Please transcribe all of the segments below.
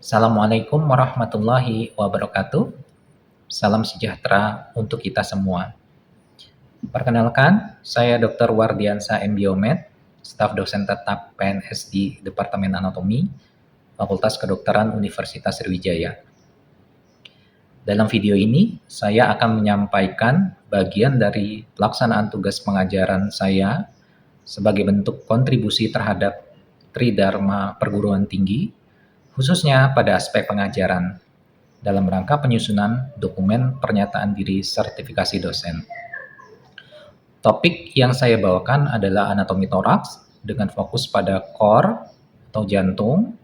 Assalamualaikum warahmatullahi wabarakatuh. Salam sejahtera untuk kita semua. Perkenalkan, saya Dr. Wardiansa M. Biomed, staf dosen tetap PNS di Departemen Anatomi, Fakultas Kedokteran Universitas Sriwijaya. Dalam video ini, saya akan menyampaikan bagian dari pelaksanaan tugas pengajaran saya sebagai bentuk kontribusi terhadap Tridharma Perguruan Tinggi, khususnya pada aspek pengajaran, dalam rangka penyusunan dokumen pernyataan diri sertifikasi dosen. Topik yang saya bawakan adalah anatomi toraks dengan fokus pada core atau jantung,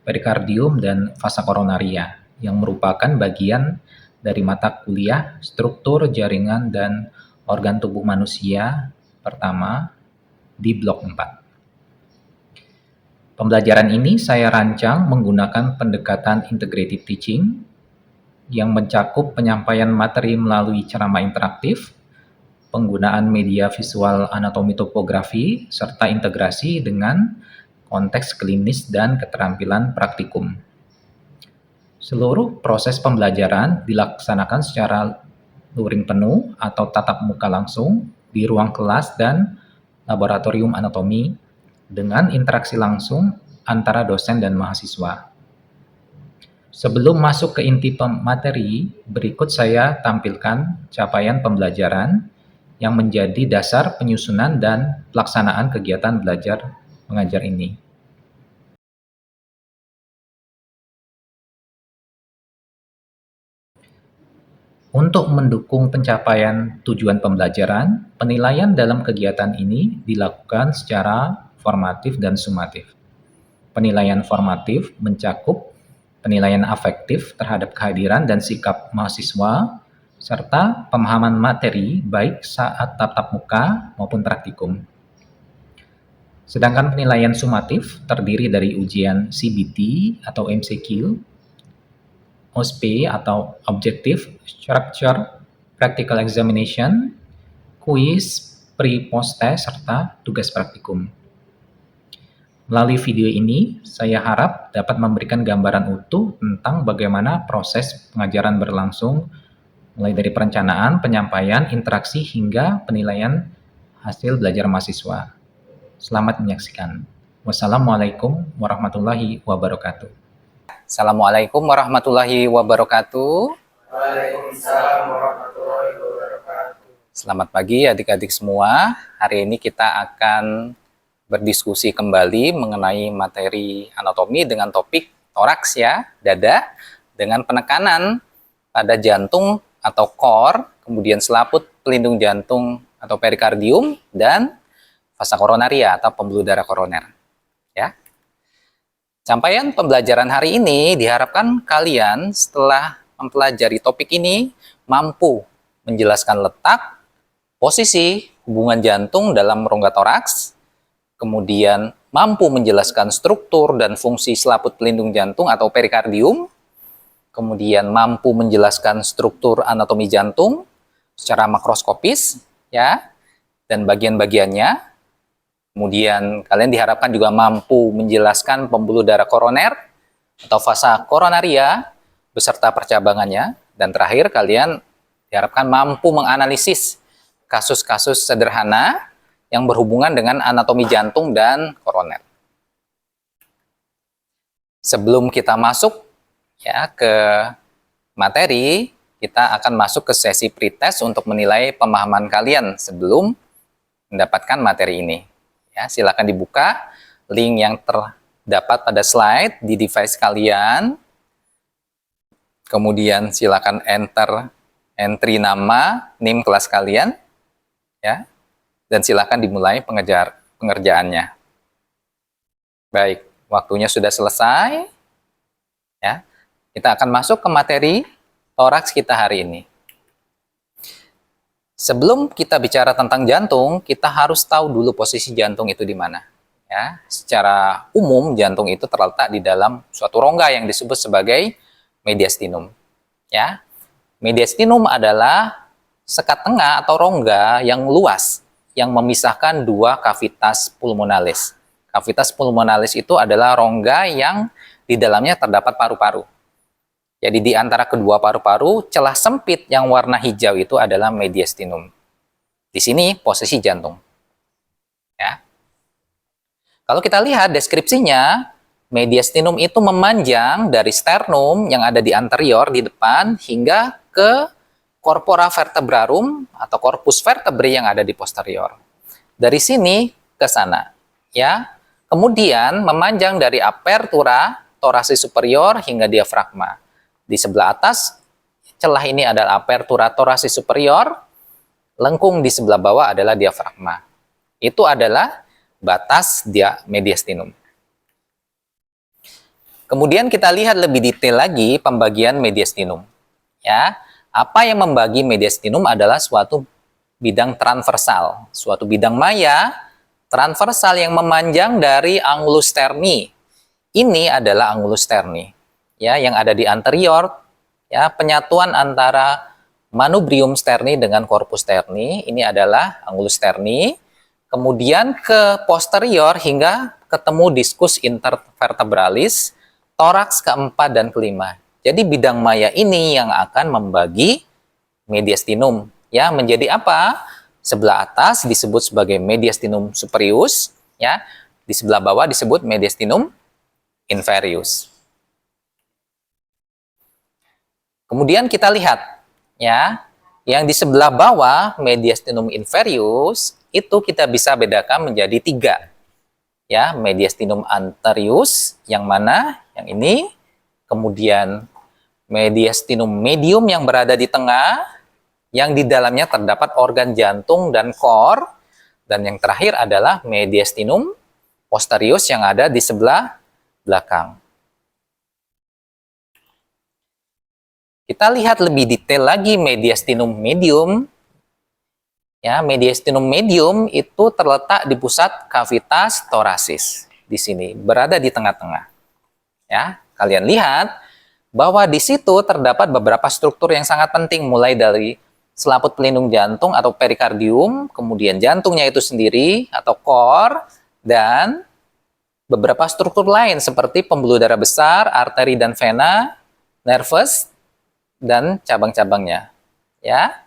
perikardium, dan vasa koronaria yang merupakan bagian dari mata kuliah struktur jaringan dan organ tubuh manusia pertama di blok 4. Pembelajaran ini saya rancang menggunakan pendekatan integrated teaching yang mencakup penyampaian materi melalui ceramah interaktif, penggunaan media visual anatomi topografi, serta integrasi dengan konteks klinis dan keterampilan praktikum. Seluruh proses pembelajaran dilaksanakan secara luring penuh atau tatap muka langsung di ruang kelas dan laboratorium anatomi dengan interaksi langsung antara dosen dan mahasiswa. Sebelum masuk ke inti materi, berikut saya tampilkan capaian pembelajaran yang menjadi dasar penyusunan dan pelaksanaan kegiatan belajar mengajar ini. Untuk mendukung pencapaian tujuan pembelajaran, penilaian dalam kegiatan ini dilakukan secara formatif dan sumatif. Penilaian formatif mencakup penilaian afektif terhadap kehadiran dan sikap mahasiswa, serta pemahaman materi baik saat tatap muka maupun praktikum. Sedangkan penilaian sumatif terdiri dari ujian CBT atau MCQ, OSP atau Objective Structure Practical Examination, kuis, pre-post test, serta tugas praktikum. Melalui video ini, saya harap dapat memberikan gambaran utuh tentang bagaimana proses pengajaran berlangsung, mulai dari perencanaan, penyampaian, interaksi, hingga penilaian hasil belajar mahasiswa. Selamat menyaksikan. Wassalamualaikum warahmatullahi wabarakatuh. Assalamualaikum warahmatullahi wabarakatuh. Waalaikumsalam warahmatullahi wabarakatuh. Selamat pagi adik-adik semua. Hari ini kita akan berdiskusi kembali mengenai materi anatomi dengan topik toraks ya, dada, dengan penekanan pada jantung atau core, kemudian selaput pelindung jantung atau perikardium, dan vasa koronaria atau pembuluh darah koroner. Ya. Capaian pembelajaran hari ini diharapkan kalian setelah mempelajari topik ini mampu menjelaskan letak, posisi, hubungan jantung dalam rongga toraks, kemudian mampu menjelaskan struktur dan fungsi selaput pelindung jantung atau perikardium, kemudian mampu menjelaskan struktur anatomi jantung secara makroskopis, ya, dan bagian-bagiannya. Kemudian kalian diharapkan juga mampu menjelaskan pembuluh darah koroner atau vasa koronaria beserta percabangannya. Dan terakhir kalian diharapkan mampu menganalisis kasus-kasus sederhana yang berhubungan dengan anatomi jantung dan koroner. Sebelum kita masuk ya ke materi, kita akan masuk ke sesi pretest untuk menilai pemahaman kalian sebelum mendapatkan materi ini. Ya, silakan dibuka link yang terdapat pada slide di device kalian. Kemudian silakan entry nama, NIM kelas kalian, ya, dan silakan dimulai pengerjaannya. Baik, waktunya sudah selesai. Ya, kita akan masuk ke materi toraks kita hari ini. Sebelum kita bicara tentang jantung, kita harus tahu dulu posisi jantung itu di mana. Ya, secara umum jantung itu terletak di dalam suatu rongga yang disebut sebagai mediastinum. Ya, mediastinum adalah sekat tengah atau rongga yang luas yang memisahkan dua cavitas pulmonalis. Cavitas pulmonalis itu adalah rongga yang di dalamnya terdapat paru-paru. Jadi di antara kedua paru-paru, celah sempit yang warna hijau itu adalah mediastinum. Di sini posisi jantung. Ya. Kalau kita lihat deskripsinya, mediastinum itu memanjang dari sternum yang ada di anterior di depan hingga ke corpora vertebrarum atau corpus vertebrae yang ada di posterior. Dari sini ke sana, ya. Kemudian memanjang dari apertura thoracis superior hingga diafragma. Di sebelah atas, celah ini adalah apertura thoracis superior, lengkung di sebelah bawah adalah diafragma. Itu adalah batas mediastinum. Kemudian kita lihat lebih detail lagi pembagian mediastinum. Ya, apa yang membagi mediastinum adalah suatu bidang transversal, suatu bidang maya transversal yang memanjang dari angulus sterni. Ini adalah angulus sterni. Ya, yang ada di anterior, ya, penyatuan antara manubrium sterni dengan corpus sterni, ini adalah angulus sterni. Kemudian ke posterior hingga ketemu discus intervertebralis, toraks keempat dan kelima. Jadi bidang maya ini yang akan membagi mediastinum, ya, menjadi apa? Sebelah atas disebut sebagai mediastinum superius, ya. Di sebelah bawah disebut mediastinum inferius. Kemudian kita lihat, ya, yang di sebelah bawah mediastinum inferius itu kita bisa bedakan menjadi 3. Ya, mediastinum anterius yang mana? Yang ini. Kemudian mediastinum medium yang berada di tengah, yang di dalamnya terdapat organ jantung dan kor, dan yang terakhir adalah mediastinum posterius yang ada di sebelah belakang. Kita lihat lebih detail lagi mediastinum medium. Ya, mediastinum medium itu terletak di pusat cavitas thoracis. Di sini, berada di tengah-tengah. Ya, kalian lihat bahwa di situ terdapat beberapa struktur yang sangat penting, mulai dari selaput pelindung jantung atau perikardium, kemudian jantungnya itu sendiri atau core, dan beberapa struktur lain seperti pembuluh darah besar, arteri dan vena, nervus, dan cabang-cabangnya, ya.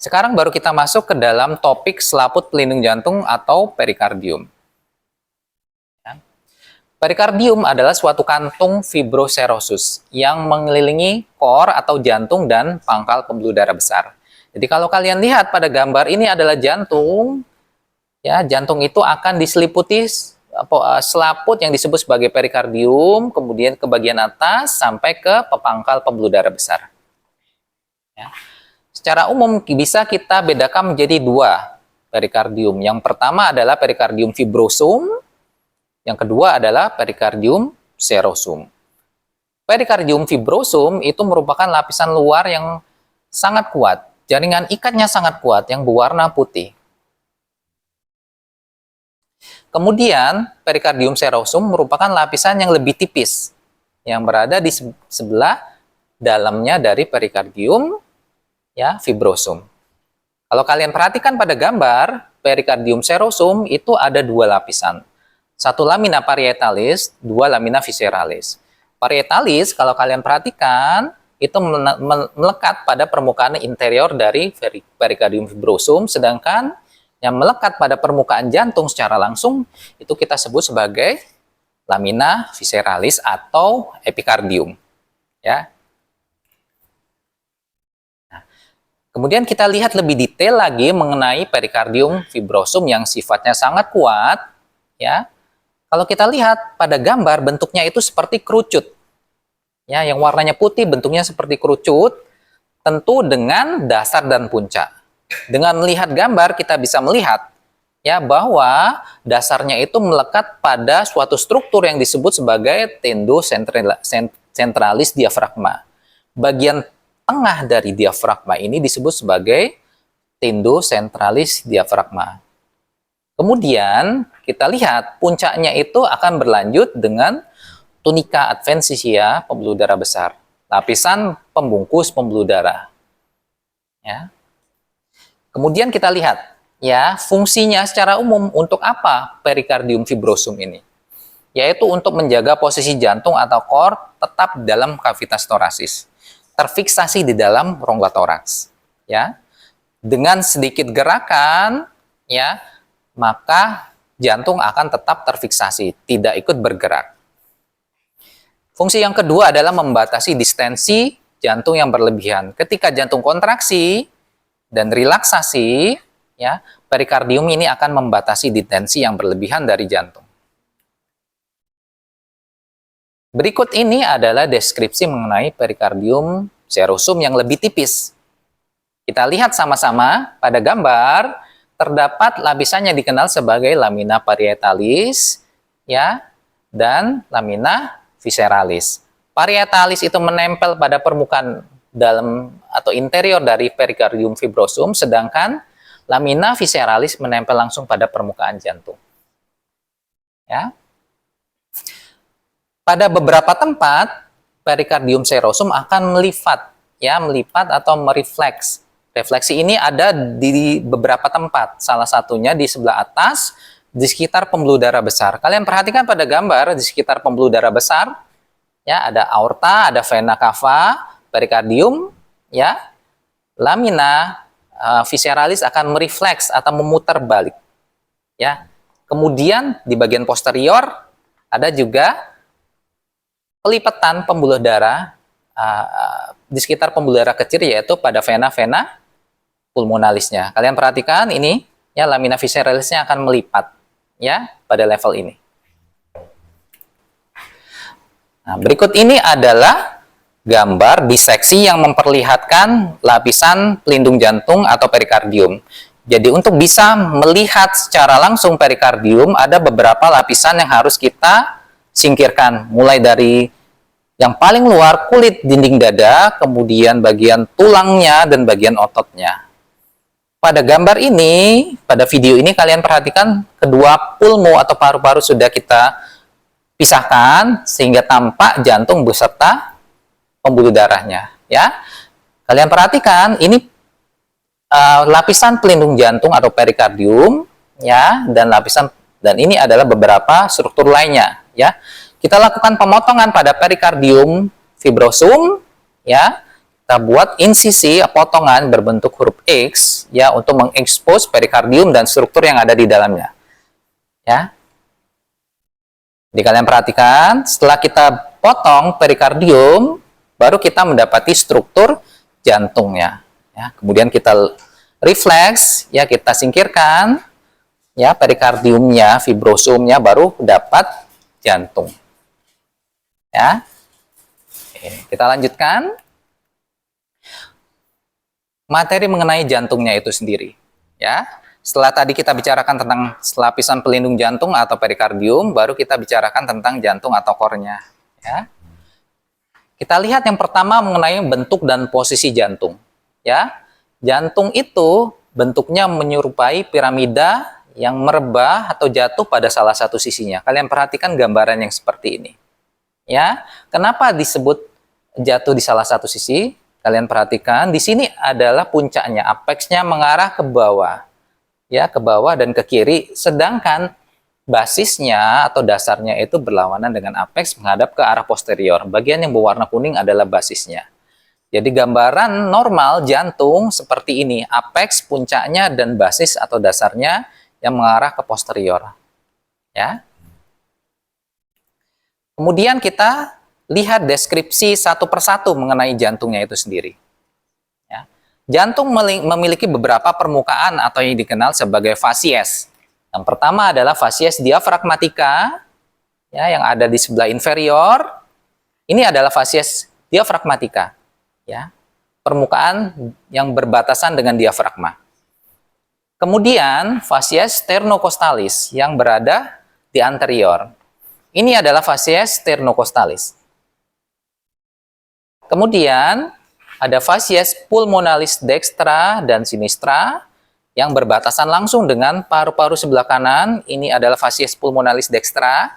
Sekarang baru kita masuk ke dalam topik selaput pelindung jantung atau perikardium. Ya. Perikardium adalah suatu kantung fibroserosus yang mengelilingi kor atau jantung dan pangkal pembuluh darah besar. Jadi kalau kalian lihat pada gambar ini adalah jantung, ya, jantung itu akan diseliputi selaput yang disebut sebagai perikardium, kemudian ke bagian atas sampai ke pangkal pembuluh darah besar. Ya. Secara umum bisa kita bedakan menjadi 2 perikardium. Yang pertama adalah perikardium fibrosum, yang kedua adalah perikardium serosum. Perikardium fibrosum itu merupakan lapisan luar yang sangat kuat, jaringan ikatnya sangat kuat yang berwarna putih. Kemudian, perikardium serosum merupakan lapisan yang lebih tipis, yang berada di sebelah dalamnya dari perikardium, ya, fibrosum. Kalau kalian perhatikan pada gambar, perikardium serosum itu ada 2 lapisan. 1 lamina parietalis, 2 lamina visceralis. Parietalis, kalau kalian perhatikan, itu melekat pada permukaan interior dari perikardium fibrosum, sedangkan yang melekat pada permukaan jantung secara langsung itu kita sebut sebagai lamina visceralis atau epikardium. Ya. Nah, kemudian kita lihat lebih detail lagi mengenai perikardium fibrosum yang sifatnya sangat kuat. Ya. Kalau kita lihat pada gambar bentuknya itu seperti kerucut. Ya, yang warnanya putih bentuknya seperti kerucut, tentu dengan dasar dan puncak. Dengan melihat gambar kita bisa melihat, ya, bahwa dasarnya itu melekat pada suatu struktur yang disebut sebagai tendo centralis diafragma. Bagian tengah dari diafragma ini disebut sebagai tendo centralis diafragma. Kemudian kita lihat puncaknya itu akan berlanjut dengan tunica adventitia pembuluh darah besar, lapisan pembungkus pembuluh darah. Ya. Kemudian kita lihat, ya, fungsinya secara umum untuk apa perikardium fibrosum ini. yaitu untuk menjaga posisi jantung atau core tetap dalam kavitas torasis, terfiksasi di dalam rongga toraks. Ya, dengan sedikit gerakan, ya, maka jantung akan tetap terfiksasi, tidak ikut bergerak. Fungsi yang kedua adalah membatasi distensi jantung yang berlebihan. Ketika jantung kontraksi dan relaksasi, ya, perikardium ini akan membatasi distensi yang berlebihan dari jantung. Berikut ini adalah deskripsi mengenai perikardium serosum yang lebih tipis. Kita lihat sama-sama pada gambar, terdapat lapisan yang dikenal sebagai lamina parietalis, ya, dan lamina visceralis. Parietalis itu menempel pada permukaan dalam atau interior dari perikardium fibrosum, sedangkan lamina visceralis menempel langsung pada permukaan jantung. Ya. Pada beberapa tempat, perikardium serosum akan melipat, ya, melipat atau merefleks. Refleksi ini ada di beberapa tempat, salah satunya di sebelah atas, di sekitar pembuluh darah besar. Kalian perhatikan pada gambar, di sekitar pembuluh darah besar, ya, ada aorta, ada vena cava, perikardium, ya, lamina visceralis akan merefleks atau memutar balik. Ya. Kemudian di bagian posterior ada juga pelipatan pembuluh darah di sekitar pembuluh darah kecil, yaitu pada vena-vena pulmonalisnya. Kalian perhatikan ini, ya, lamina visceralisnya akan melipat, ya, pada level ini. Nah, berikut ini adalah gambar diseksi yang memperlihatkan lapisan pelindung jantung atau perikardium. Jadi untuk bisa melihat secara langsung perikardium, ada beberapa lapisan yang harus kita singkirkan, mulai dari yang paling luar kulit dinding dada, kemudian bagian tulangnya dan bagian ototnya. Pada gambar ini, pada video ini kalian perhatikan kedua pulmo atau paru-paru sudah kita pisahkan sehingga tampak jantung beserta pembuluh darahnya. Ya, kalian perhatikan ini lapisan pelindung jantung atau perikardium, ya, dan ini adalah beberapa struktur lainnya. Ya, kita lakukan pemotongan pada perikardium fibrosum, ya, kita buat insisi potongan berbentuk huruf X, ya, untuk mengekspos perikardium dan struktur yang ada di dalamnya. Ya, jadi kalian perhatikan, setelah kita potong perikardium, baru kita mendapati struktur jantungnya. Ya, kemudian kita refleks, ya, kita singkirkan, ya, perikardiumnya, fibrosumnya, baru dapat jantung. Ya, oke, kita lanjutkan materi mengenai jantungnya itu sendiri. Ya, setelah tadi kita bicarakan tentang lapisan pelindung jantung atau perikardium, baru kita bicarakan tentang jantung atau core-nya. Ya, kita lihat yang pertama mengenai bentuk dan posisi jantung. Ya, jantung itu bentuknya menyerupai piramida yang merebah atau jatuh pada salah satu sisinya. Kalian perhatikan gambaran yang seperti ini. Ya, kenapa disebut jatuh di salah satu sisi? Kalian perhatikan di sini adalah puncaknya, apexnya mengarah ke bawah. Ya, ke bawah dan ke kiri, sedangkan basisnya atau dasarnya itu berlawanan dengan apex menghadap ke arah posterior. Bagian yang berwarna kuning adalah basisnya. Jadi gambaran normal jantung seperti ini, apex, puncaknya, dan basis atau dasarnya yang mengarah ke posterior. Ya. Kemudian kita lihat deskripsi satu persatu mengenai jantungnya itu sendiri. Ya. Jantung memiliki beberapa permukaan atau yang dikenal sebagai fasies. Yang pertama adalah fasies diafragmatika, ya, yang ada di sebelah inferior. Ini adalah fasies diafragmatika. Ya, permukaan yang berbatasan dengan diafragma. Kemudian fasies sternocostalis yang berada di anterior. Ini adalah fasies sternocostalis. Kemudian ada fasies pulmonalis dextra dan sinistra yang berbatasan langsung dengan paru-paru sebelah kanan. Ini adalah fasies pulmonalis dextra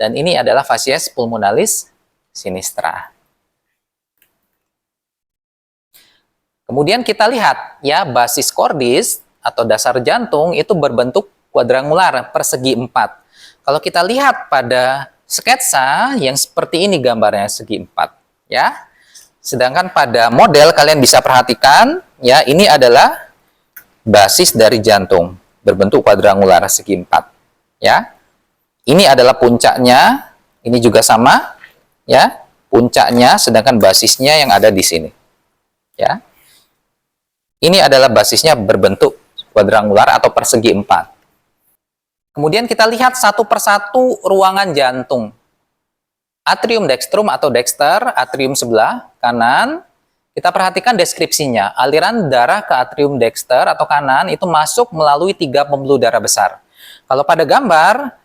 dan ini adalah fasies pulmonalis sinistra. Kemudian kita lihat, ya, basis cordis atau dasar jantung itu berbentuk kuadrangular, persegi 4. Kalau kita lihat pada sketsa yang seperti ini gambarnya segi 4 ya. Sedangkan pada model kalian bisa perhatikan ya, ini adalah basis dari jantung berbentuk kuadrangular segi 4 ya. Ini adalah puncaknya, ini juga sama ya, puncaknya sedangkan basisnya yang ada di sini ya. Ini adalah basisnya berbentuk kuadrangular atau persegi 4. Kemudian kita lihat satu persatu ruangan jantung. Atrium dextrum atau dexter, atrium sebelah kanan. Kita perhatikan deskripsinya. Aliran darah ke atrium dexter atau kanan itu masuk melalui 3 pembuluh darah besar. Kalau pada gambar,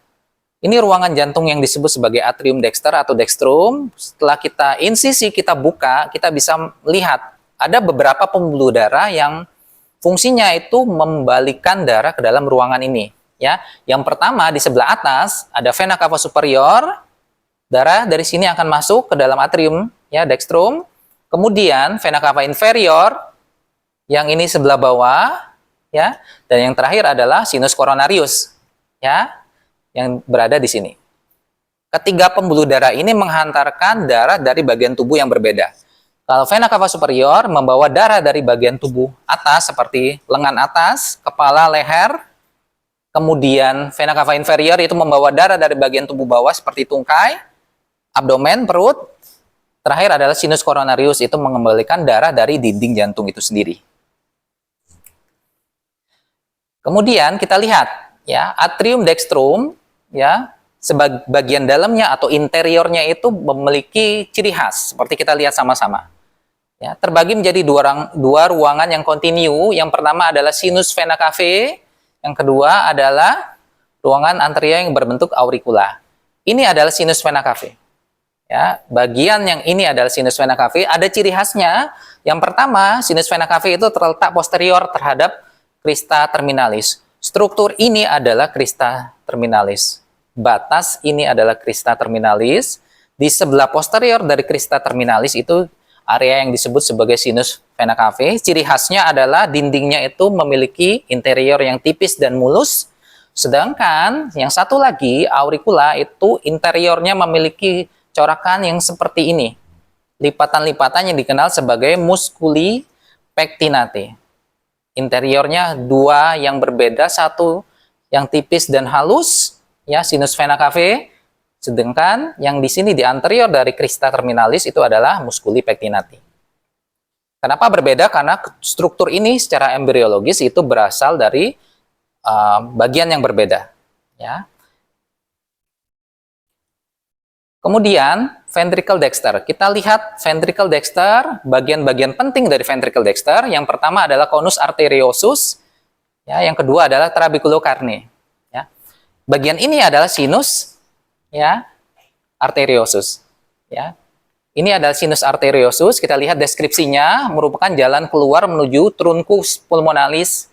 ini ruangan jantung yang disebut sebagai atrium dexter atau dextrum. Setelah kita insisi, kita buka, kita bisa melihat ada beberapa pembuluh darah yang fungsinya itu membalikan darah ke dalam ruangan ini. Ya, yang pertama di sebelah atas ada vena cava superior. Darah dari sini akan masuk ke dalam atrium ya dextrum. Kemudian vena cava inferior yang ini sebelah bawah ya, dan yang terakhir adalah sinus coronarius ya yang berada di sini. Ketiga pembuluh darah ini menghantarkan darah dari bagian tubuh yang berbeda. Kalau vena cava superior membawa darah dari bagian tubuh atas seperti lengan atas, kepala, leher. Kemudian vena cava inferior itu membawa darah dari bagian tubuh bawah seperti tungkai, abdomen, perut. Terakhir adalah sinus coronarius itu mengembalikan darah dari dinding jantung itu sendiri. Kemudian kita lihat ya, atrium dextrum ya, sebagian dalamnya atau interiornya itu memiliki ciri khas seperti kita lihat sama-sama. Ya, terbagi menjadi dua ruangan yang kontinu. Yang pertama adalah sinus vena cavae. Yang kedua adalah ruangan anterior yang berbentuk auricula. Ini adalah sinus vena cavae. Ya, bagian yang ini adalah sinus vena cavae. Ada ciri khasnya. Yang pertama, sinus vena cavae itu terletak posterior terhadap crista terminalis. Struktur ini adalah crista terminalis. Batas ini adalah crista terminalis. Di sebelah posterior dari crista terminalis itu area yang disebut sebagai sinus vena cavae. Ciri khasnya adalah dindingnya itu memiliki interior yang tipis dan mulus. Sedangkan yang satu lagi, auricula itu interiornya memiliki corakan yang seperti ini. Lipatan-lipatan yang dikenal sebagai musculi pectinate. Interiornya dua yang berbeda, satu yang tipis dan halus, ya sinus vena cavae. Sedangkan yang di sini di anterior dari crista terminalis itu adalah musculi pectinati. Kenapa berbeda? Karena struktur ini secara embriologis itu berasal dari bagian yang berbeda. Ya. Kemudian ventricle dexter. Kita lihat ventricle dexter, bagian-bagian penting dari ventricle dexter. Yang pertama adalah conus arteriosus. Ya, yang kedua adalah trabeculocarne. Ya. Bagian ini adalah sinus ya arteriosus ya. Ini adalah sinus arteriosus. Kita lihat deskripsinya, merupakan jalan keluar menuju truncus pulmonalis.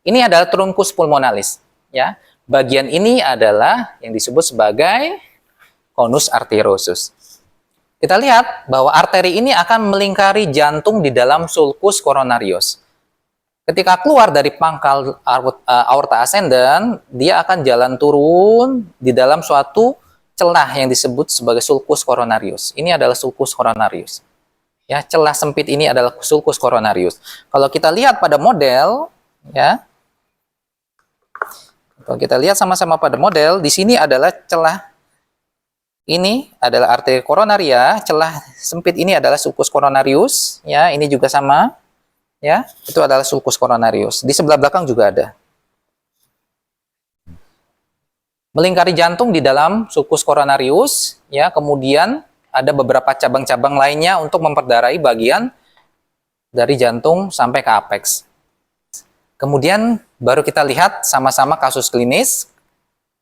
Ini adalah truncus pulmonalis ya. Bagian ini adalah yang disebut sebagai conus arteriosus. Kita lihat bahwa arteri ini akan melingkari jantung di dalam sulcus coronarius. Ketika keluar dari pangkal aorta ascendens, dia akan jalan turun di dalam suatu celah yang disebut sebagai sulcus coronarius. Ini adalah sulcus coronarius. Ya, celah sempit ini adalah sulcus coronarius. Kalau kita lihat pada model, ya, kalau kita lihat sama-sama pada model, di sini adalah celah. Ini adalah arteri koronaria, celah sempit ini adalah sulcus coronarius. Ya, ini juga sama. Ya, itu adalah sulcus coronarius. Di sebelah belakang juga ada. Melingkari jantung di dalam sulcus coronarius, ya, kemudian ada beberapa cabang-cabang lainnya untuk memperdarahi bagian dari jantung sampai ke apex. Kemudian baru kita lihat sama-sama kasus klinis.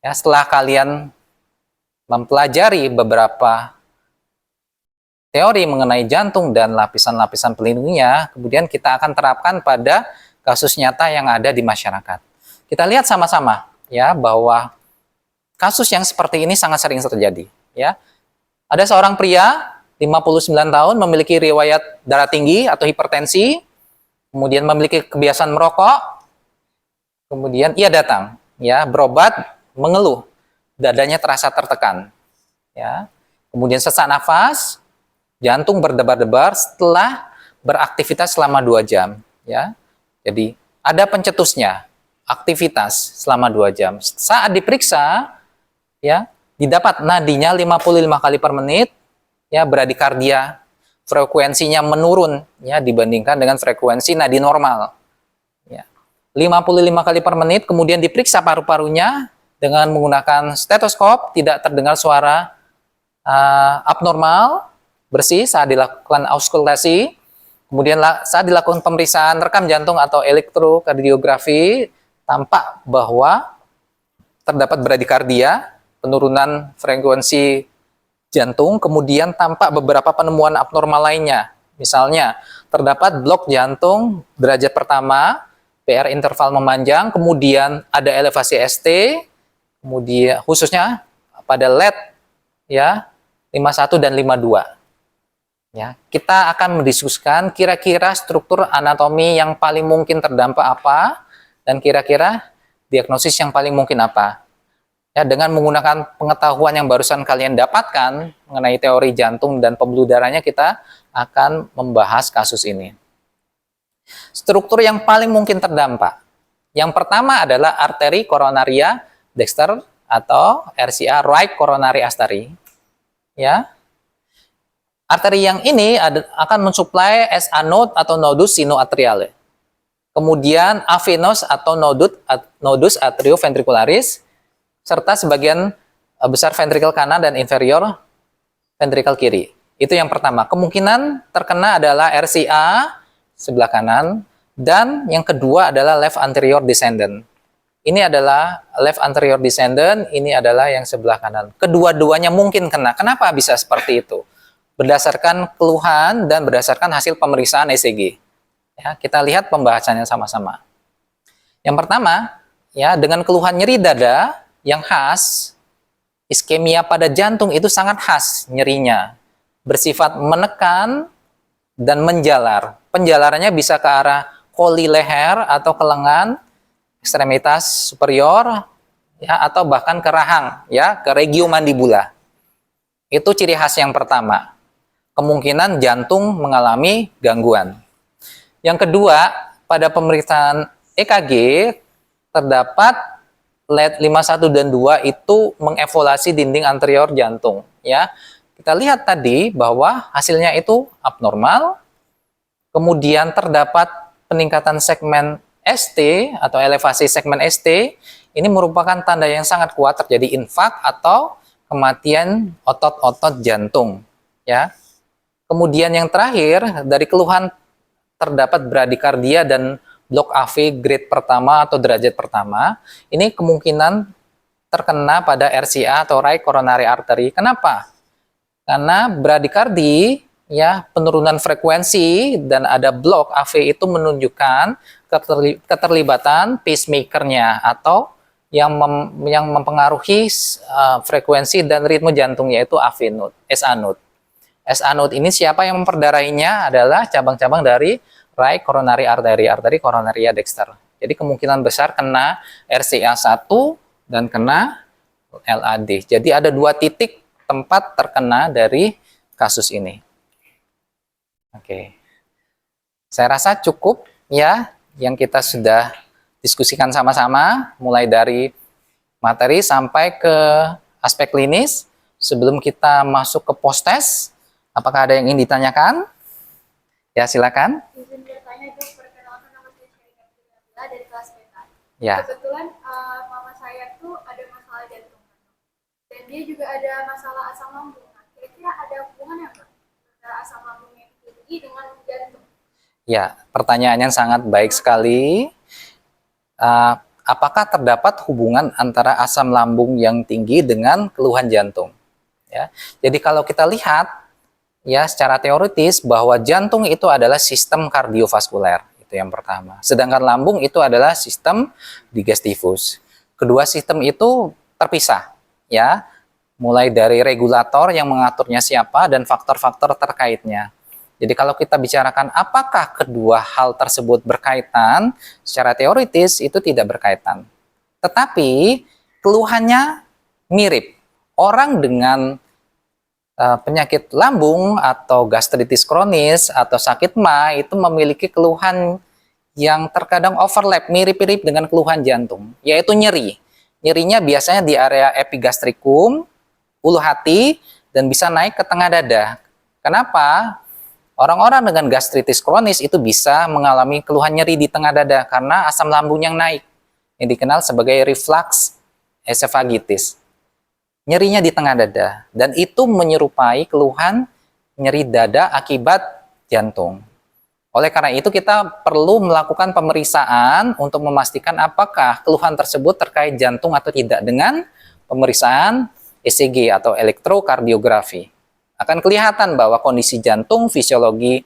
Ya, setelah kalian mempelajari beberapa teori mengenai jantung dan lapisan-lapisan pelindungnya, kemudian kita akan terapkan pada kasus nyata yang ada di masyarakat. Kita lihat sama-sama ya bahwa kasus yang seperti ini sangat sering terjadi, ya. Ada seorang pria 59 tahun memiliki riwayat darah tinggi atau hipertensi, kemudian memiliki kebiasaan merokok. Kemudian ia datang, ya, berobat, mengeluh, dadanya terasa tertekan. ya. Kemudian sesak nafas, jantung berdebar-debar setelah beraktivitas selama 2 jam, ya. Jadi ada pencetusnya, aktivitas selama 2 jam. Saat diperiksa, ya, didapat nadinya 55 kali per menit, ya, bradikardia, frekuensinya menurun, ya, dibandingkan dengan frekuensi nadi normal. Ya. 55 kali per menit, kemudian diperiksa paru-parunya dengan menggunakan stetoskop, tidak terdengar suara abnormal, bersih saat dilakukan auskultasi. Kemudian saat dilakukan pemeriksaan rekam jantung atau elektrokardiografi, tampak bahwa terdapat bradikardia, penurunan frekuensi jantung, kemudian tampak beberapa penemuan abnormal lainnya. Misalnya, terdapat blok jantung derajat pertama, PR interval memanjang, kemudian ada elevasi ST, kemudian khususnya pada LED, ya, 51 dan 52. Ya, kita akan mendiskusikan kira-kira struktur anatomi yang paling mungkin terdampak apa dan kira-kira diagnosis yang paling mungkin apa. Ya, dengan menggunakan pengetahuan yang barusan kalian dapatkan mengenai teori jantung dan pembuluh darahnya, kita akan membahas kasus ini. Struktur yang paling mungkin terdampak. Yang pertama adalah arteri koronaria dexter atau RCA, right coronary artery. Ya. Arteri yang ini akan mensuplai SA node atau nodus sinoatriale. Kemudian avenos atau nodus atrioventricularis, serta sebagian besar ventrikel kanan dan inferior ventrikel kiri. Itu yang pertama. Kemungkinan terkena adalah RCA sebelah kanan, dan yang kedua adalah left anterior descendant. Ini adalah left anterior descendant, ini adalah yang sebelah kanan. Kedua-duanya mungkin kena. Kenapa bisa seperti itu? Berdasarkan keluhan dan berdasarkan hasil pemeriksaan ECG. Ya, kita lihat pembahasannya sama-sama. Yang pertama, ya, dengan keluhan nyeri dada yang khas, iskemia pada jantung itu sangat khas nyerinya, bersifat menekan dan menjalar. Penjalarannya bisa ke arah koli leher atau ke lengan, ekstremitas superior, ya, atau bahkan ke rahang, ya, ke regio mandibula. Itu ciri khas yang pertama. Kemungkinan jantung mengalami gangguan. Yang kedua, pada pemeriksaan EKG terdapat LED 51 dan 2 itu mengevaluasi dinding anterior jantung, ya. Kita lihat tadi bahwa hasilnya itu abnormal. Kemudian terdapat peningkatan segmen ST atau elevasi segmen ST. Ini merupakan tanda yang sangat kuat terjadi infak atau kematian otot-otot jantung, ya. Kemudian yang terakhir, dari keluhan terdapat bradikardia dan blok AV grade pertama atau derajat pertama. Ini kemungkinan terkena pada RCA atau right coronary artery. Kenapa? Karena bradikardi, ya, penurunan frekuensi dan ada blok AV itu menunjukkan keterlibatan pacemaker-nya atau yang mempengaruhi frekuensi dan ritme jantung, yaitu AV node, SA node. SA node ini siapa yang memperdarahinya adalah cabang-cabang dari right coronary artery, arteri koronaria dexter. Jadi kemungkinan besar kena RCA1 dan kena LAD. Jadi ada 2 titik tempat terkena dari kasus ini. Oke. Saya rasa cukup, ya, yang kita sudah diskusikan sama-sama, mulai dari materi sampai ke aspek klinis. Sebelum kita masuk ke post-test, apakah ada yang ingin ditanyakan? Ya, silakan. Izin bertanya, Dok, perkenalkan nama saya Syarika Abdullah dari kelas BK. Ya. Kebetulan mama saya tuh ada masalah jantung, dan dia juga ada masalah asam lambung. Kira-kira ada hubungannya nggak antara asam lambung yang tinggi dengan jantung? Ya, pertanyaannya sangat baik sekali. Apakah terdapat hubungan antara asam lambung yang tinggi dengan keluhan jantung? Ya, jadi kalau kita lihat, ya, secara teoritis bahwa jantung itu adalah sistem kardiovaskuler, itu yang pertama. Sedangkan lambung itu adalah sistem digestivus. Kedua sistem itu terpisah, ya, mulai dari regulator yang mengaturnya siapa dan faktor-faktor terkaitnya. Jadi kalau kita bicarakan apakah kedua hal tersebut berkaitan, secara teoritis itu tidak berkaitan. Tetapi keluhannya mirip. Orang dengan penyakit lambung atau gastritis kronis atau sakit MA itu memiliki keluhan yang terkadang overlap, mirip-mirip dengan keluhan jantung, yaitu nyeri. Nyerinya biasanya di area epigastrikum, ulu hati, dan bisa naik ke tengah dada. Kenapa? Orang-orang dengan gastritis kronis itu bisa mengalami keluhan nyeri di tengah dada karena asam lambung yang naik, yang dikenal sebagai reflux esophagitis. Nyerinya di tengah dada, dan itu menyerupai keluhan nyeri dada akibat jantung. Oleh karena itu kita perlu melakukan pemeriksaan untuk memastikan apakah keluhan tersebut terkait jantung atau tidak dengan pemeriksaan ECG atau elektrokardiografi. Akan kelihatan bahwa kondisi jantung, fisiologi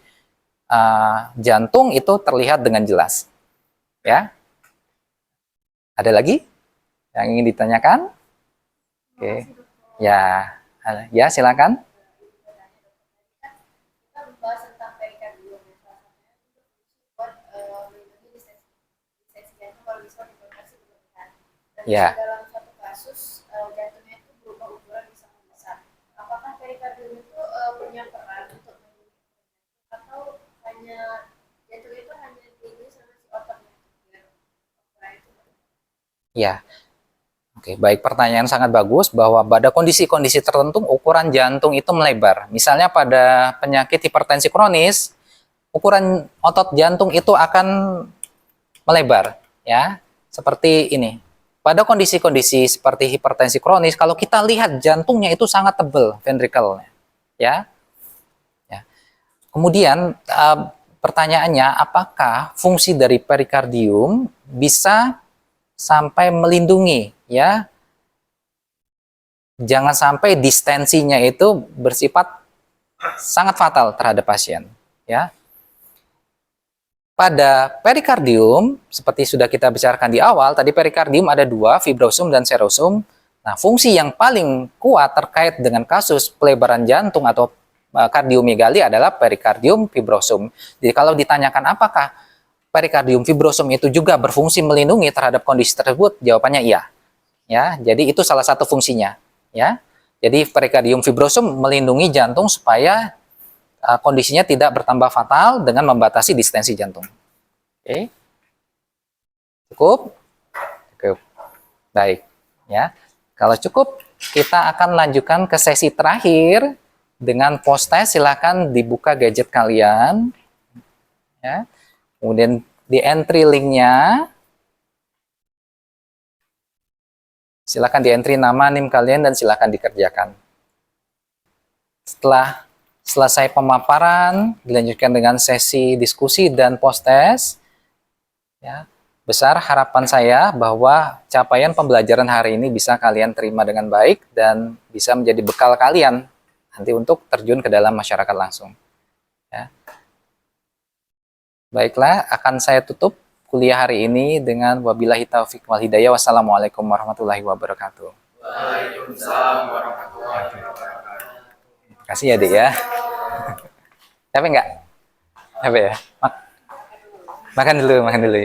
jantung itu terlihat dengan jelas. Ya, ada lagi yang ingin ditanyakan? Oke, ya, ya silakan. Kita membahas tentang perikardium ya, salah satunya itu buat melindungi distensi jantung kalau misalnya dikontraksi berlebihan. Dan Ya. dalam satu kasus jantungnya itu berubah ukuran bisa membesar. Apakah perikardium itu punya peran untuk melindungi atau hanya jantung itu hanya dilindungi sama si ototnya biar ukuran itu Ya, oke, baik, pertanyaan sangat bagus bahwa pada kondisi-kondisi tertentu ukuran jantung itu melebar. Misalnya pada penyakit hipertensi kronis, ukuran otot jantung itu akan melebar, ya. Seperti ini. Pada kondisi-kondisi seperti hipertensi kronis, kalau kita lihat jantungnya itu sangat tebal ventricle, ya. Ya. Kemudian pertanyaannya, apakah fungsi dari perikardium bisa sampai melindungi, ya, jangan sampai distensinya itu bersifat sangat fatal terhadap pasien, ya. Pada perikardium, seperti sudah kita bicarakan di awal, tadi perikardium ada dua, fibrosum dan serosum. Nah, fungsi yang paling kuat terkait dengan kasus pelebaran jantung atau kardiomegali adalah perikardium fibrosum. Jadi kalau ditanyakan apakah perikardium fibrosum itu juga berfungsi melindungi terhadap kondisi tersebut, jawabannya iya. Ya, jadi itu salah satu fungsinya, ya. Jadi perikardium fibrosum melindungi jantung supaya kondisinya tidak bertambah fatal dengan membatasi distensi jantung. Oke. Cukup? Cukup. Baik, ya. Kalau cukup, kita akan lanjutkan ke sesi terakhir dengan post test. Silakan dibuka gadget kalian, ya. Kemudian di entry linknya, silakan di entry nama NIM kalian dan silakan dikerjakan. Setelah selesai pemaparan, dilanjutkan dengan sesi diskusi dan post test. Ya, besar harapan saya bahwa capaian pembelajaran hari ini bisa kalian terima dengan baik dan bisa menjadi bekal kalian nanti untuk terjun ke dalam masyarakat langsung. Ya. Baiklah, akan saya tutup kuliah hari ini dengan wabillahi taufik wal hidayah. Wassalamualaikum warahmatullahi wabarakatuh. Waalaikumsalam warahmatullahi wabarakatuh. Terima kasih ya, Dek, ya. Capek nggak? Capek ya? Makan dulu, makan dulu.